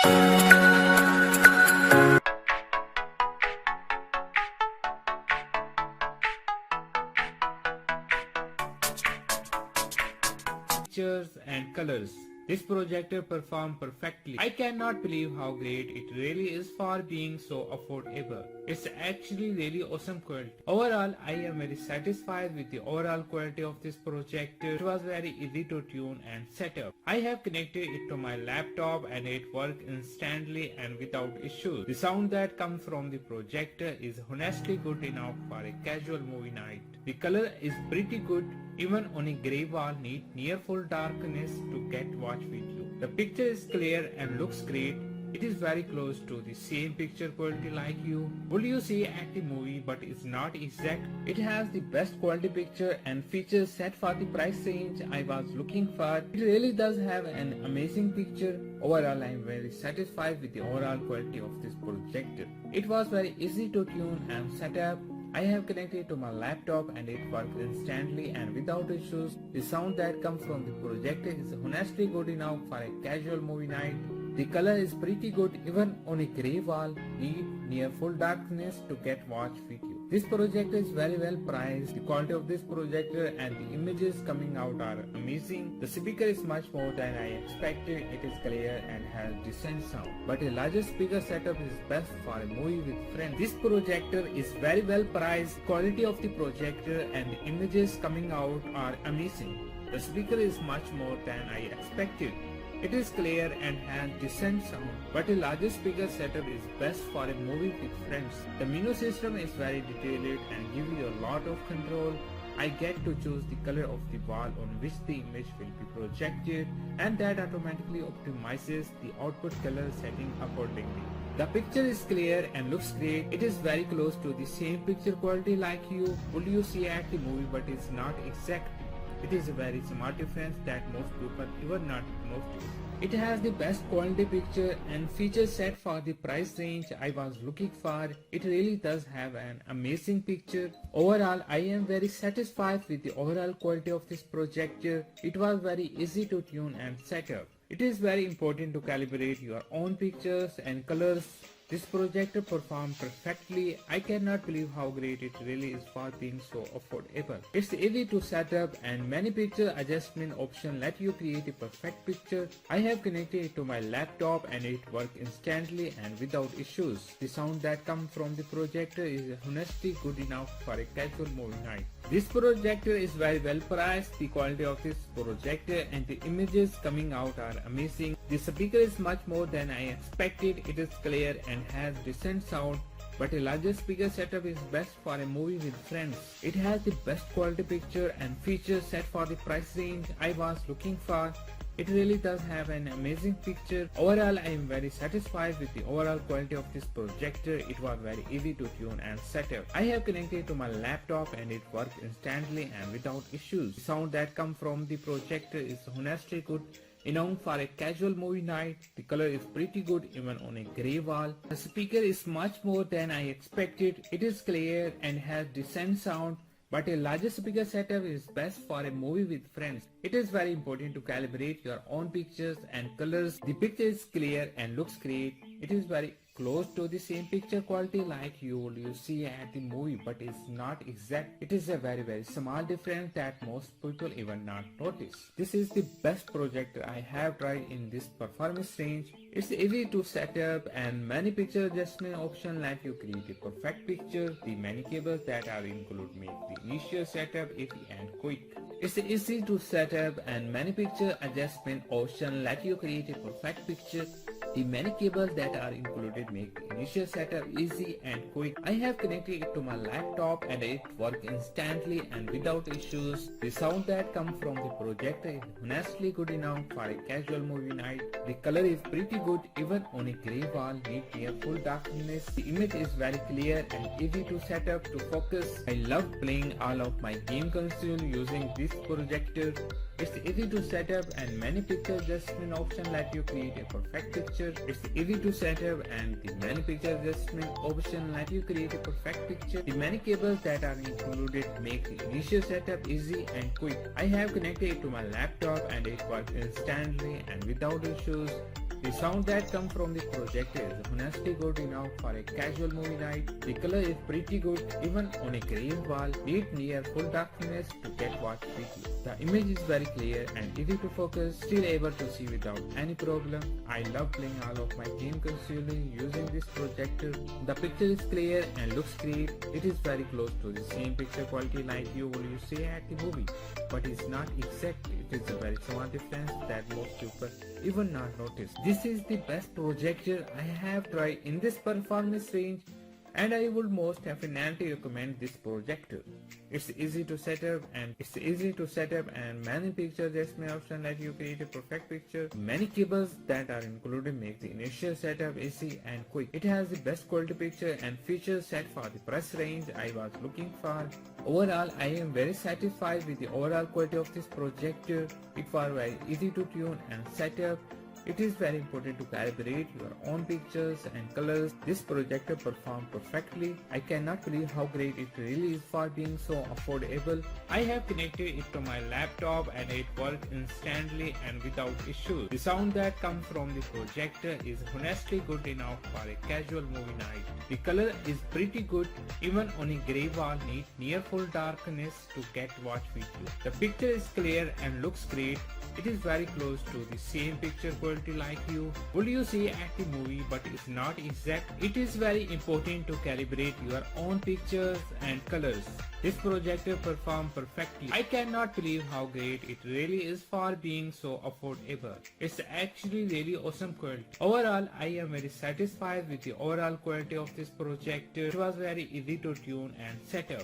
Pictures and colors. This projector performed perfectly. I cannot believe how great it really is for being so affordable. It's actually really awesome quality. Overall, I am very satisfied with the overall quality of this projector. It was very easy to tune and set up. I have connected it to my laptop and it worked instantly and without issues. The sound that comes from the projector is honestly good enough for a casual movie night. The color is pretty good. Even on a grey wall need near full darkness to get watch video. The picture is clear and looks great. It is very close to the same picture quality like you would you see at the movie, but it's not exact. It has the best quality picture and features set for the price range I was looking for. It really does have an amazing picture. Overall, I am very satisfied with the overall quality of this projector. It was very easy to tune and set up. I have connected to my laptop and it works instantly and without issues. The sound that comes from the projector is honestly good enough for a casual movie night. The color is pretty good even on a grey wall need near full darkness to get watch video. This projector is very well priced. The quality of this projector and the images coming out are amazing. The speaker is much more than I expected. It is clear and has decent sound. But a larger speaker setup is best for a movie with friends. This projector is very well priced. Quality of the projector and the images coming out are amazing. The speaker is much more than I expected. It is clear and has decent sound, but a larger speaker setup is best for a movie with friends. The menu system is very detailed and gives you a lot of control. I get to choose the color of the wall on which the image will be projected, and that automatically optimizes the output color setting accordingly. The picture is clear and looks great. It is very close to the same picture quality like you would see at the movie, but it's not exact. It is a very smart difference that most people even not notice. It has the best quality picture and features set for the price range I was looking for. It really does have an amazing picture. Overall, I am very satisfied with the overall quality of this projector. It was very easy to tune and set up. It is very important to calibrate your own pictures and colors. This projector performed perfectly. I cannot believe how great it really is for being so affordable. It's easy to set up and many picture adjustment options let you create a perfect picture. I have connected it to my laptop and it works instantly and without issues. The sound that comes from the projector is honestly good enough for a casual movie night. This projector is very well priced. The quality of this projector and the images coming out are amazing. The speaker is much more than I expected. It is clear and has decent sound, but a larger speaker setup is best for a movie with friends. It has the best quality picture and features set for the price range I was looking for. It really does have an amazing picture. Overall, I am very satisfied with the overall quality of this projector. It was very easy to tune and set up. I have connected it to my laptop and it works instantly and without issues. The sound that comes from the projector is honestly good enough for a casual movie night. The color is pretty good even on a grey wall. The speaker is much more than I expected. It is clear and has decent sound, but a larger speaker setup is best for a movie with friends. It is very important to calibrate your own pictures and colors. The picture is clear and looks great. It is very close to the same picture quality like you see at the movie, but it's not exact. It is a very small difference that most people even not notice. This is the best projector I have tried in this performance range. It's easy to set up and many picture adjustment options let you create a perfect picture. The many cables that are included make the initial setup easy and quick. It's easy to set up and many picture adjustment options let you create a perfect picture. The many cables that are included make the initial setup easy and quick. I have connected it to my laptop and it works instantly and without issues. The sound that comes from the projector is honestly good enough for a casual movie night. The color is pretty good even on a grey wall need near full darkness. The image is very clear and easy to set up to focus. I love playing all of my game console using this projector. It's easy to set up and many picture adjustment options let you create a perfect picture. It's easy to set up and the many picture adjustment options let you create a perfect picture. The many cables that are included make the initial setup easy and quick. I have connected it to my laptop and it works instantly and without issues. The sound that comes from the projector is honestly good enough for a casual movie night. The color is pretty good even on a grey wall, lit near full darkness to get what quickly. The image is very clear and easy to focus, still able to see without any problem. I love playing all of my game consoles using this projector. The picture is clear and looks great. It is very close to the same picture quality like you will see at the movie, but it's not exact. It is a very small difference that most people even not notice. This is the best projector I have tried in this performance range, and I would most definitely recommend this projector. It's easy to set up and many picture just option let you create a perfect picture. Many cables that are included make the initial setup easy and quick. It has the best quality picture and features set for the price range I was looking for. Overall, I am very satisfied with the overall quality of this projector. It was very easy to tune and set up. It is very important to calibrate your own pictures and colors. This projector performed perfectly. I cannot believe how great it really is for being so affordable. I have connected it to my laptop and it worked instantly and without issues. The sound that comes from the projector is honestly good enough for a casual movie night. The color is pretty good even on a grey wall near full darkness to get watch video. The picture is clear and looks great. It is very close to the same picture quality like you would you see at the movie, but it's not exact. It is very important to calibrate your own pictures and colors. This projector performed perfectly. I cannot believe how great it really is for being so affordable. It's actually really awesome quality. Overall, I am very satisfied with the overall quality of this projector. It was very easy to tune and set up.